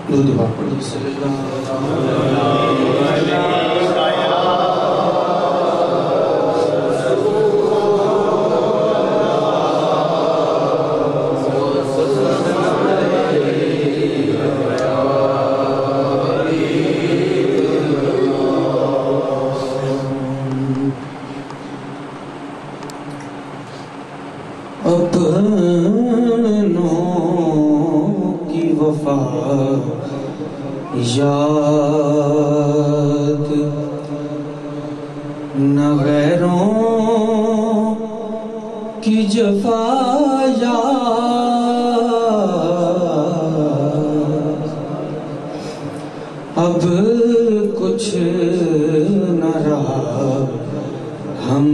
درود پاک پڑھیے صلی اللہ یاد نہ غیروں کی جفا یاد اب کچھ نہ رہا ہم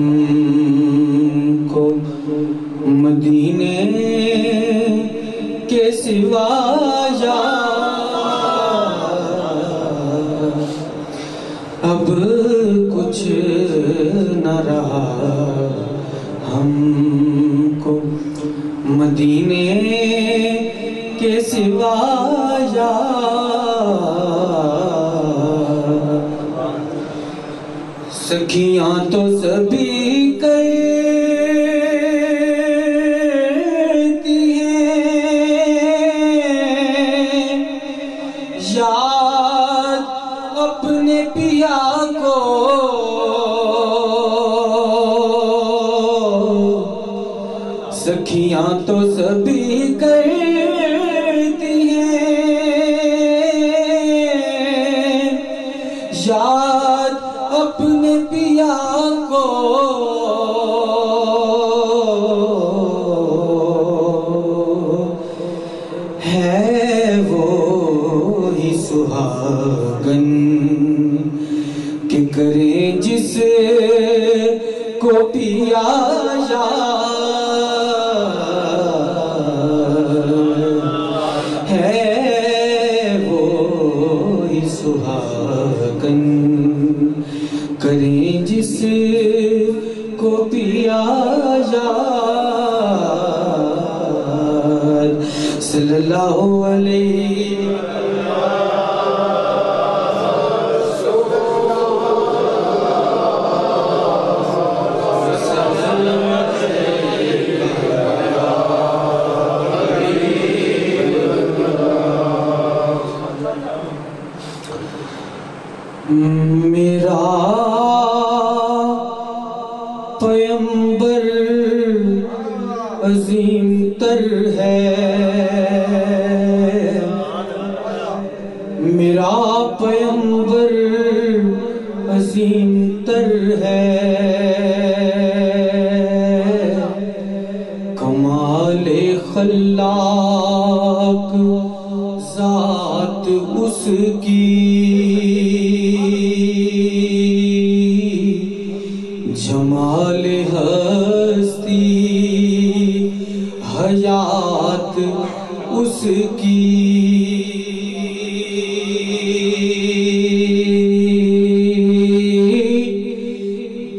کو مدینے کے سوا اب کچھ نہ رہا ہم کو مدینے کے سوا سکھیاں تو سبھی کرتی ہیں یاد اپنے پیا کو سکھیاں تو سبھی کرتی ہیں یاد اپنے پیا کو ہے وہی سہاگن کہ کریں جس کو پیا ہے وہی سہاگن کریں جس کو پیا یاد صلی اللہ علیہ میرا پیمبر عظیم تر ہے میرا پیمبر عظیم تر ہے کمال خلاق ذات اس کی جمال ہستی حیات اس کی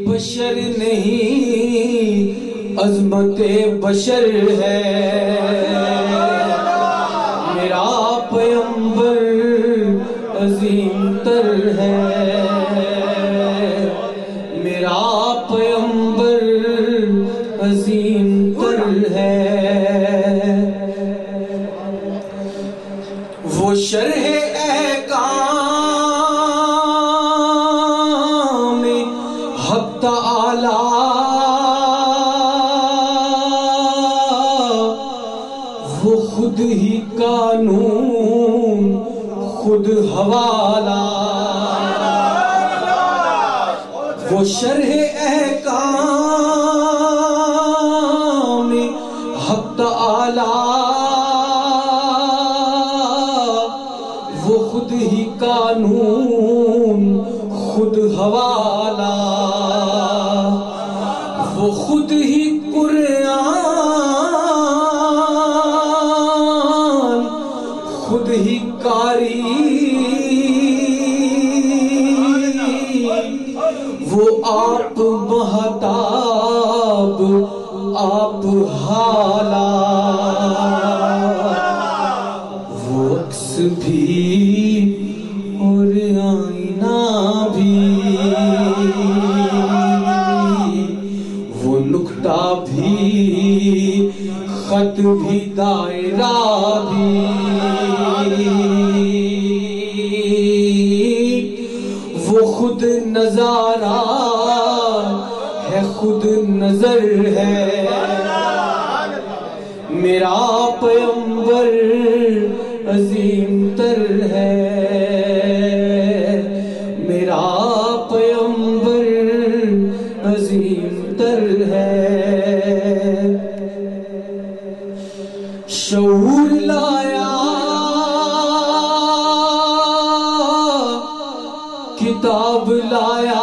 بشر نہیں عظمت بشر ہے میرا پیمبر عظیم تر ہے میرا پیمبر عظیم تر ہے وہ شرح احکام حق تعالی وہ خود ہی قانون خود حوالہ وہ شرح احکام حق تعالی وہ خود ہی قانون خود حوالہ وہ خود ہی قرآن خود ہی قاری وہ آپ مہتاب آپ حالا وہ عکس بھی خدا بھی خط بھی دائرہ بھی وہ خود نظارہ ہے خود نظر ہے میرا پیغمبر عظیم تر ہے میرا پیغمبر عظیم تر ہے شعور لایا کتاب لایا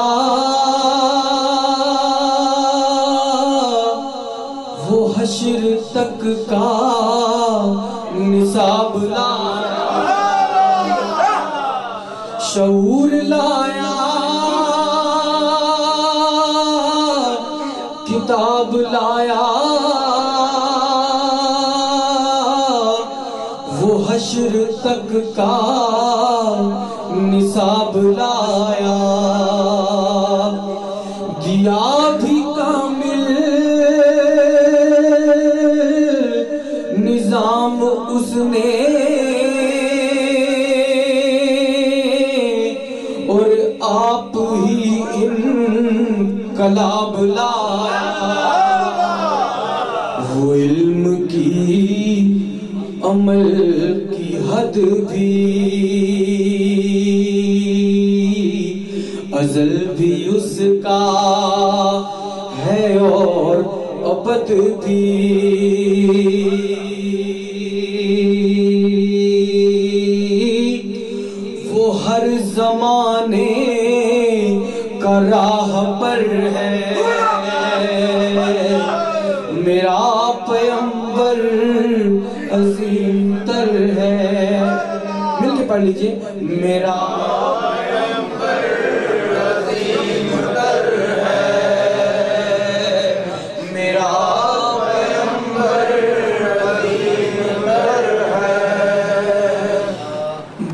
وہ حشر تک کا نصاب لایا شعور لایا کتاب لایا وہ حشر تک کا نصاب لایا دیا بھی کامل نظام اس نے اور آپ ہی انقلاب لایا وہ علم کی عمل کی حد بھی ازل بھی اس کا ہے اور ابد بھی وہ ہر زمانے کا راہ پر ہے میرا پیغمبر عظیم تر ہے مل کے پڑھ لیجئے میرا پیغمبر عظیم تر ہے میرا پیغمبر عظیم تر ہے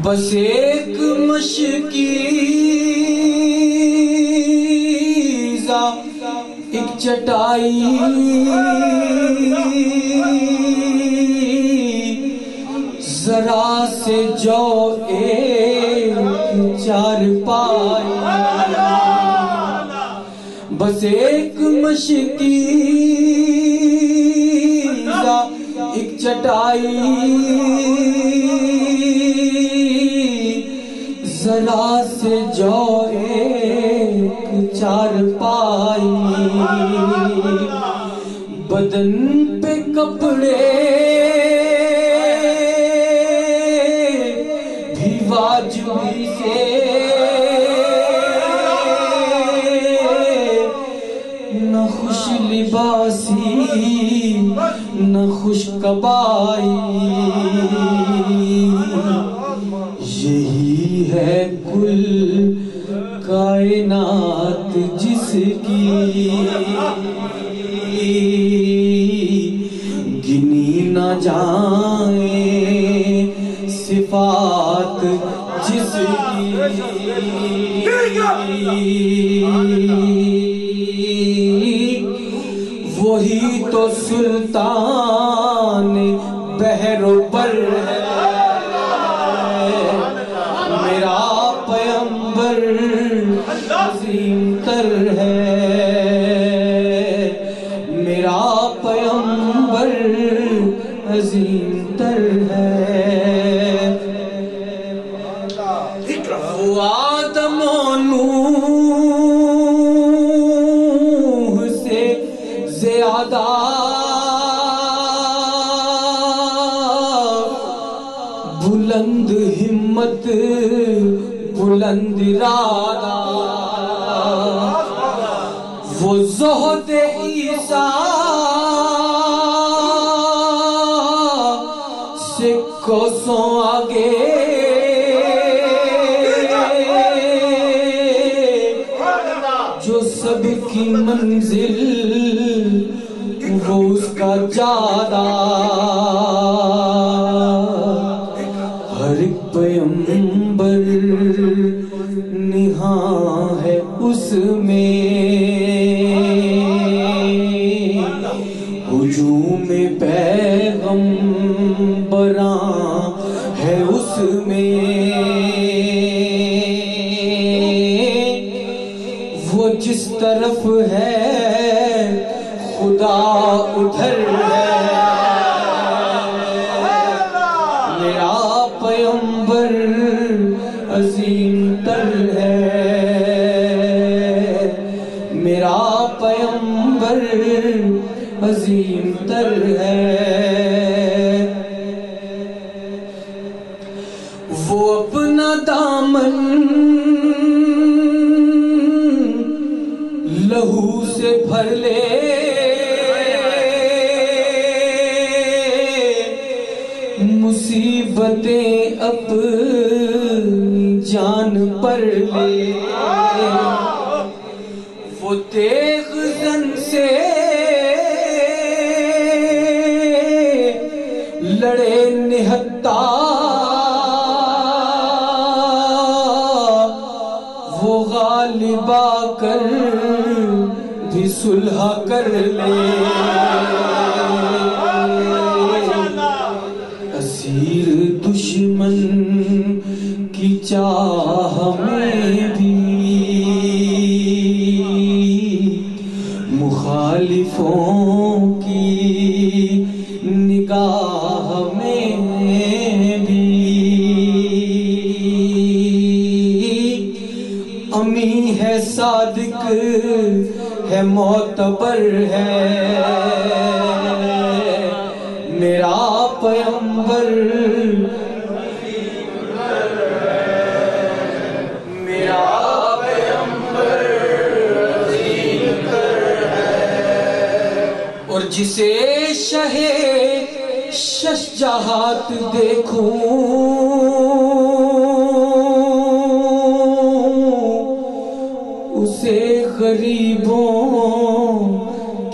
بس ایک مشکیزہ ایک چٹائی ذرا سے جو ایک چار پائی بس ایک مشکیزہ ایک چٹائی ذرا سے جو ایک چار پائی بدن پہ کپڑے بھی واجبی سے نہ خوش لباسی نہ خوش کبائی یہی ہے کل کائنات جس کی گنی نہ جائیں صفات جس کی وہی تو سلطان بحر و بر ہے میرا پیغمبر عظیم تر ہے میرا پیغمبر عظیم تر ہے وہ آدم و نوح سے زیادہ بلند ہمت بلند ارادہ وہ زہد عیسیٰ سے کوسوں آگے جو سب کی منزل وہ اس کا جادہ ہر ایک پیغمبر نہاں ہے اس میں ہجوم پیغمبراں ہے اس میں، وہ جس طرف ہے خدا ادھر ہے، میرا پیغمبر عظیم تر ہے، میرا پیغمبر عظیم تر ہے، وہ اپنا دامن لہو سے بھر لے، مصیبتیں اپنی جان پر لے، وہ تیغ زن سے لڑے نہتا، وہ غالب آ کر بھی صلح کر لے، اسیر دشمن کی چاہ میں بھی، مخالفوں کی نگاہ میں بھی، امی ہے صادق ہے معتبر ہے، میرا پیغمبر میرا پیغمبر عظیم تر ہے، اور جسے شہ شش جہات دیکھوں اسے غریبوں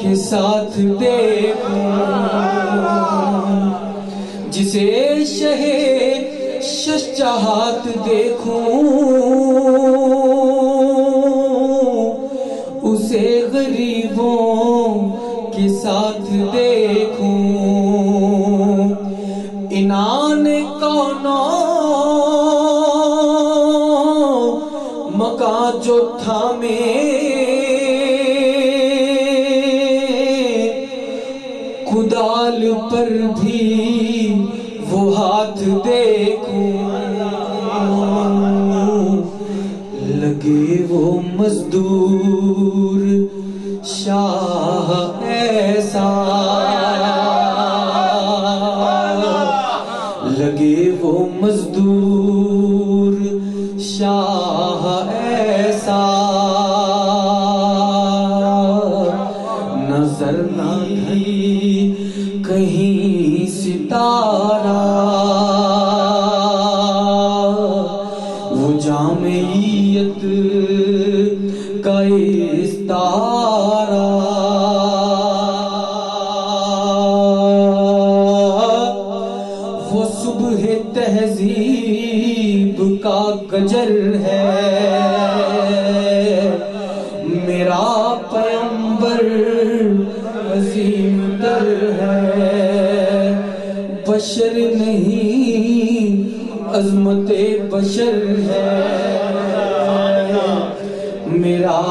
کے ساتھ دیکھوں، جسے شہ شش جہات دیکھوں اسے غریبوں کے ساتھ دیکھوں، انان کونوں مکان جو تھامے، کدال پر بھی وہ ہاتھ دیکھوں، لگے وہ مزدور شاہ ایسا، لگے وہ مزدور شاہ ایسا، نظر نہ بھی کہیں ستارہ، وہ جامعیت کا استارہ، وہ صبح تہذیب کا گجر ہے، میرا پیغمبر عظیم تر ہے، بشر نہیں عظمت بشر ہے، میرا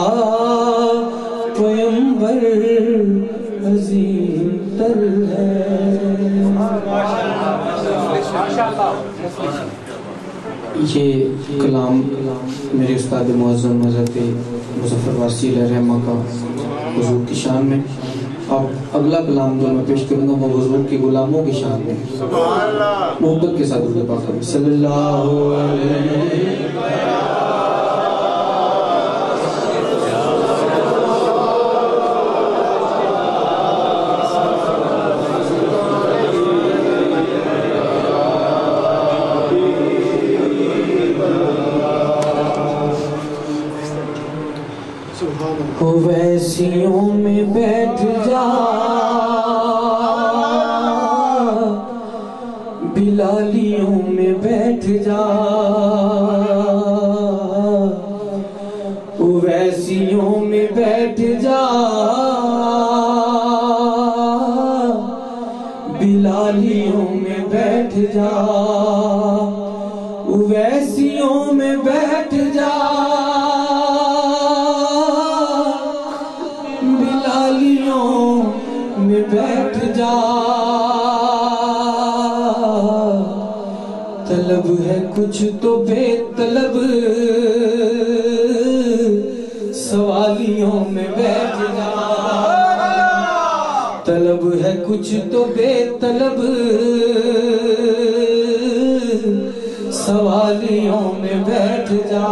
پیغمبر عظیم تر ہے۔ یہ کلام میرے استاد معظم حضرت مظفر وارسی علیہ رحمہ کا حضور کی شان میں، اب اگلا کلام جو میں پیش کروں گا وہ حضور کے غلاموں کی شان میں، محبت کے ساتھ درود پاک صلی اللہ علیہ ویسیوں میں بیٹھ جا بلالیوں میں بیٹھ جا بلالیوں میں بیٹھ جا، اویسیوں میں بیٹھ جا، بلالیوں میں بیٹھ جا، طلب ہے کچھ تو بے طلب، سوالیوں میں بیٹھ جا، طلب ہے کچھ تو بے طلب، سوالیوں میں بیٹھ جا،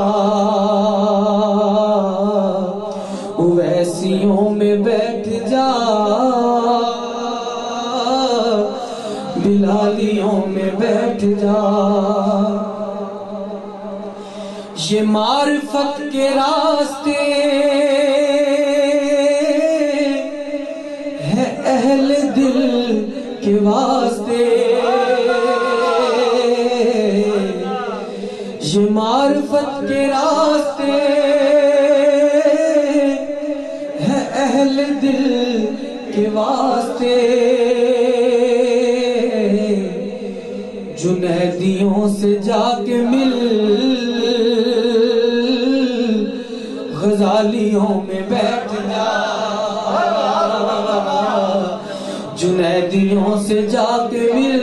اویسیوں میں بیٹھ جا، بلالیوں میں بیٹھ جا۔ یہ معرفت کے راستے ہے اہل دل کے واسطے، یہ معرفت کے راستے ہے اہل دل کے واسطے، جنیدیوں سے جا کے مل، غزالیوں میں بیٹھ جا، جنیدیوں سے جا کے مل،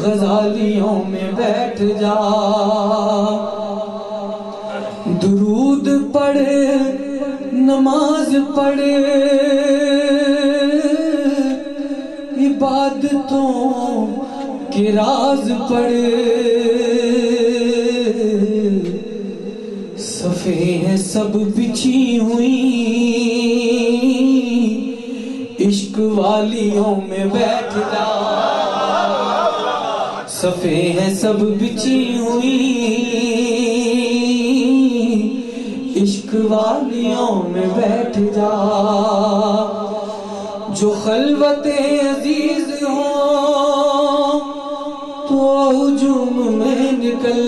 غزالیوں میں بیٹھ جا، درود پڑھ، نماز پڑھ، عبادتوں کے راز پڑھ، صفیں ہیں سب بچھی ہوئی، عشق والیوں میں بیٹھ جا، صفیں ہیں سب بچھی ہوئی، عشق والیوں میں بیٹھ جا، جو خلوت عزیز ہوں تو ہجوم میں نکل،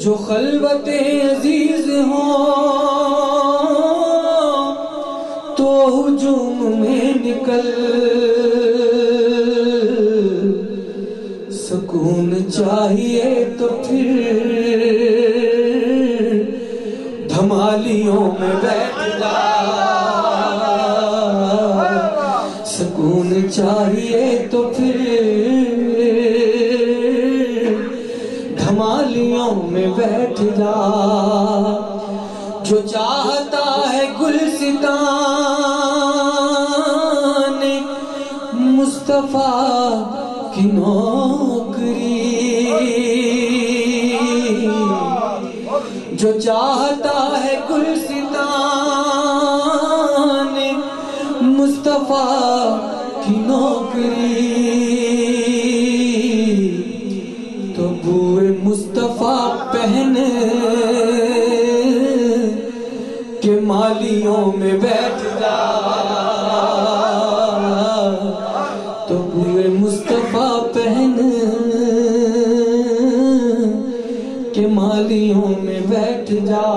جو خلوت عزیز ہوں تو ہجوم میں نکل، سکون چاہیے تو پھر دھمالیوں میں بیٹھ جا، سکون چاہیے تو پھر دھمالیوں میں بیٹھ جا، جو چاہتا ہے گلستان مصطفیٰ کی نوکری، جو چاہتا ہے گلستان مصطفیٰ کی نوکری، تو بوئے مصطفیٰ پہن کے مالیوں میں بیٹھ جا، تو بوئے مصطفیٰ پہن کے مالیوں میں بیٹھ جا،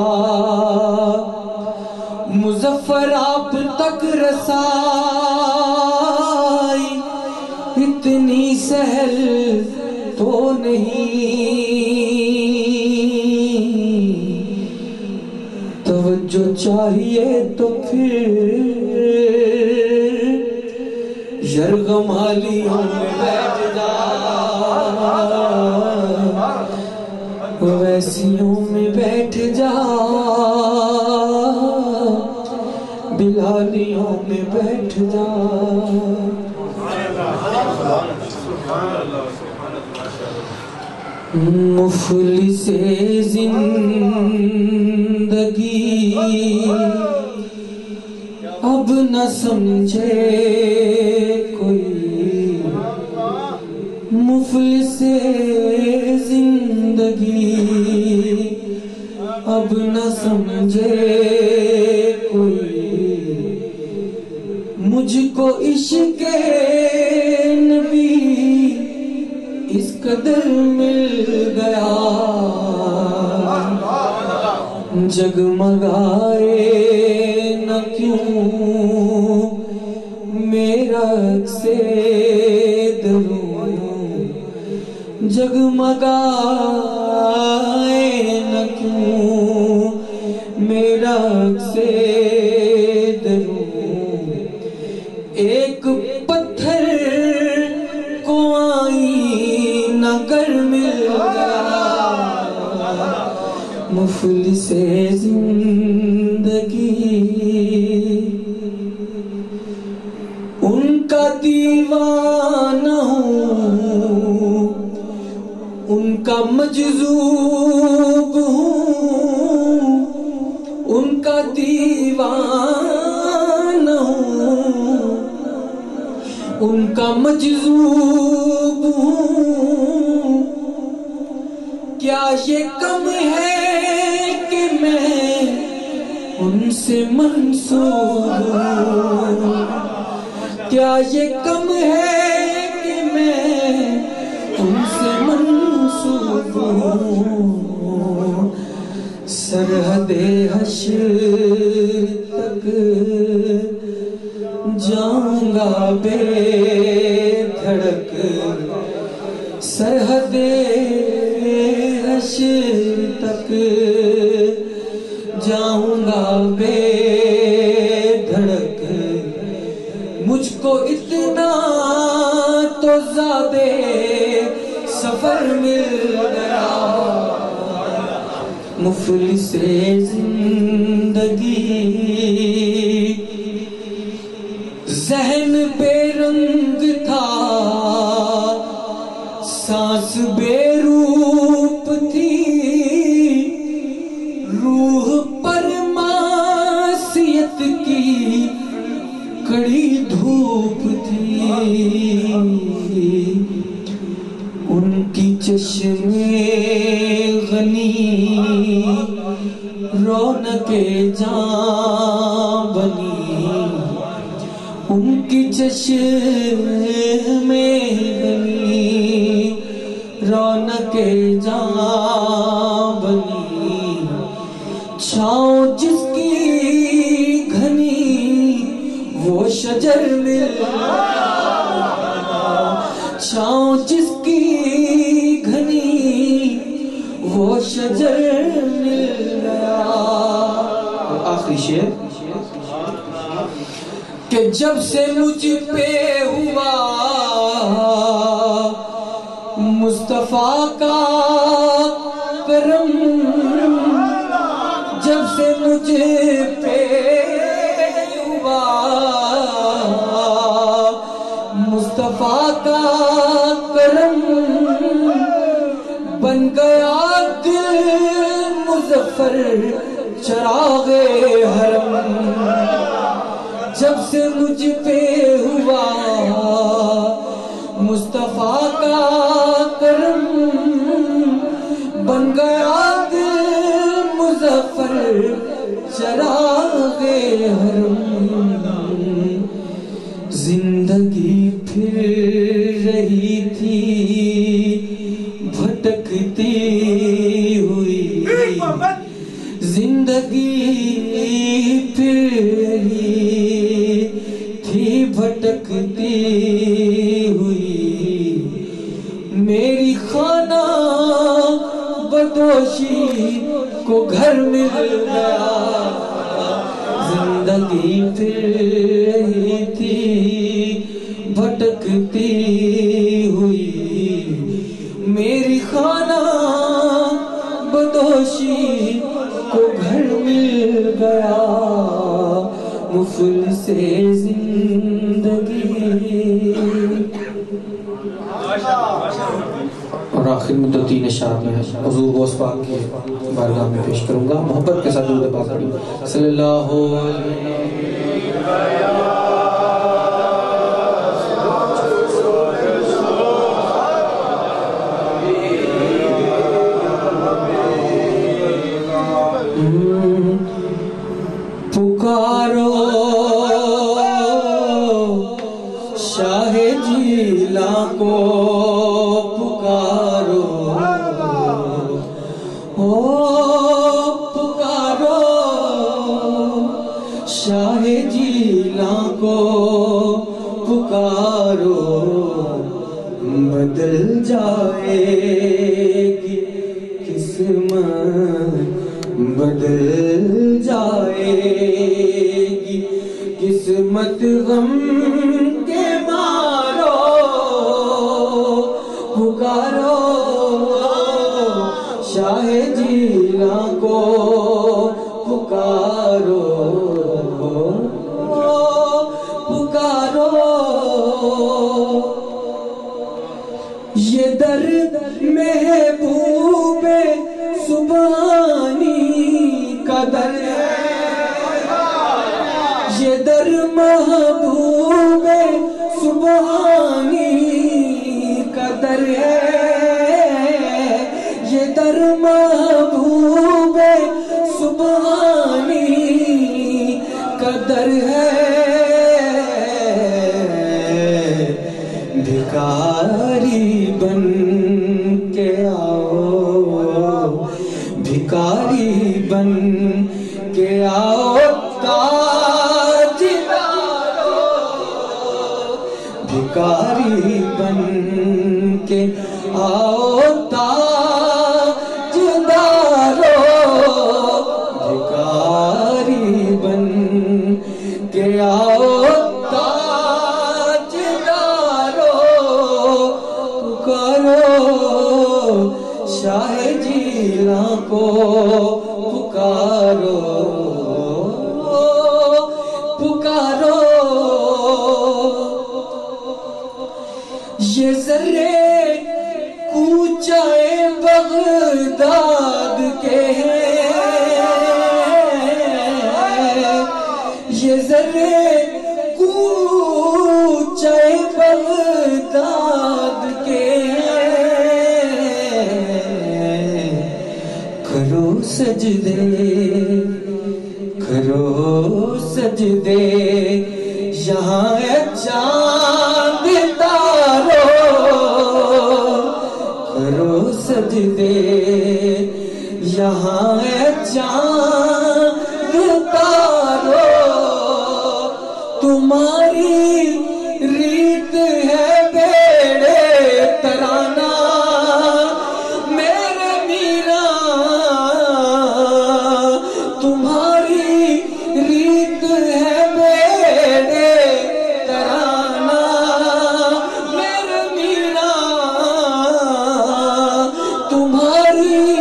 مظفر آپ تک رسائی اتنی سہل تو نہیں، توجہ چاہیے تو پھر یرغمالیوں میں بیٹھ جا، اویسیوں میں بیٹھ جا، بلالیوں میں بیٹھ جا۔ مفلس زندگی اب نہ سمجھے کوئی، مفلس زندگی اب نہ سمجھے کوئی، مجھ کو عشق نبی اس قدر مل گیا، جگمگائے نہ کیوں میرا سے دروں جگمگائے نہ کیوں میرا سے دروں ایک پتھر کو آئینہ گر مل گیا مفلس زندگی ان کا دیوانہ ہوں ان کا مجذوب ہوں ان کا دیوانہ ہوں ان کا مجذوب ہوں کیا یہ کم ہے کہ میں ان سے منسوب ہوں کیا یہ کم ہے کہ میں ان سے منسوب ہوں سرحد حشر تک جاؤں گا بے دھڑک سرحد حشر تک جاؤں گا بے دھڑک مجھ کو اتنا تو زیادہ سفر مل گیا مفلس زندگی ذہن بے رنگ تھا سانس بے روپ تھی روح پر معصیت کی کڑی دھوپ تھی ان کی چشمے غنی رونق جاں بنی ان کی چشمے غنی رونق جاں بنی چھاؤں جس کی گھنی وہ شجر مل چھاؤں جس کی گھنی وہ شجر مل گیا آخری شعر کہ جب سے مجھ پہ ہوا مصطفیٰ کا کرم جب سے مجھ پہ ہوا مصطفیٰ کا کرم بن گیا دل مظفر چراغ حرم جب سے مجھ پہ ہوا مصطفیٰ کا کرم بن گیا دل مظفر چراغ حرم زندگی پھر رہی تھی بھٹکتی ہوئی زندگی پھر رہی تھی بھٹکتی ہوئی میری خانہ بدوشی کو گھر مل گیا زندگی پھر رہی تھی بھٹکتی ہوئی میری خانہ بدوشی کو گھر مل گیا مفلس زندگی اور آخر میں تو تین اشعار میں حضور غوث پاک کی بارگاہ میں پیش کروں گا محبت کے ساتھ درود پاک پڑھیں صلی اللہ علیہ پکارو شاہ جیلا کو پکارو پکارو شاہ جیلاں کو پکارو بدل جائے گی قسمت بدل جائے گی قسمت غم کے مارو پکارو شاہ جیلاں کو پکارو پکارو یہ درد محبوب سبحانی کا در ہے یہ در محبوب سبحانی کا در ہے یہ در محبوب سبحانی کا در ہے بھکاری بن کے آؤ بھکاری بن کے آؤ تاجدارو بھکاری بن کے آؤ تاجدارو بھکاری بن کے آؤ شاہ جیلاں کو پکارو پکارو یہ ذرے کوچے بغداد کے ہیں یہ ذرے کوچے بغداد کے کرو سجدے یہاں چاند تارو کرو سجدے یہاں چاند تارو تمہاری ریت ہے بیڑے ترانہ میرے میرا تمہاری ریت ہے بیڑے ترانہ میرے میرا تمہاری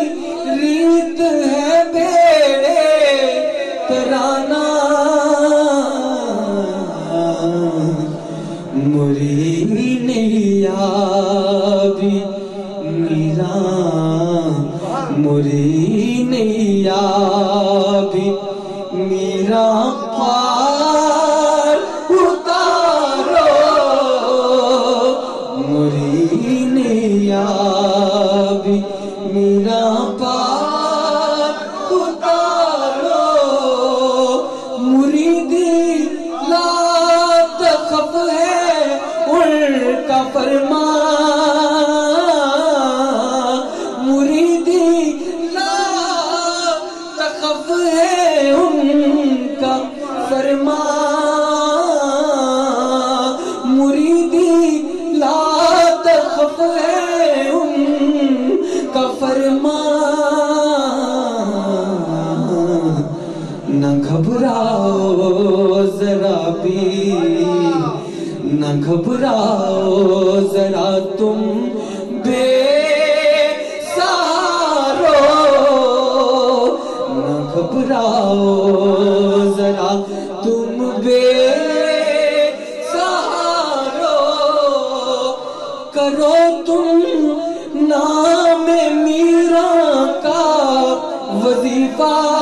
ریت ہے بیڑے ترانہ مرین یابی میرا مرین یابی میرا پار اتارو مرین یابی میرا پار اتارو مریدی لا تخف ہے ان کا فرمان مریدی لا تخف ہے ان کا فرمان مریدی لا تخف ہے ان کا فرمان نہ گھبراؤ ذرا بھی نہ گھبراؤ ذرا تم بے سہارو نہ گھبراؤ ذرا تم بے سہارو کرو تم نام میرا کا وظیفہ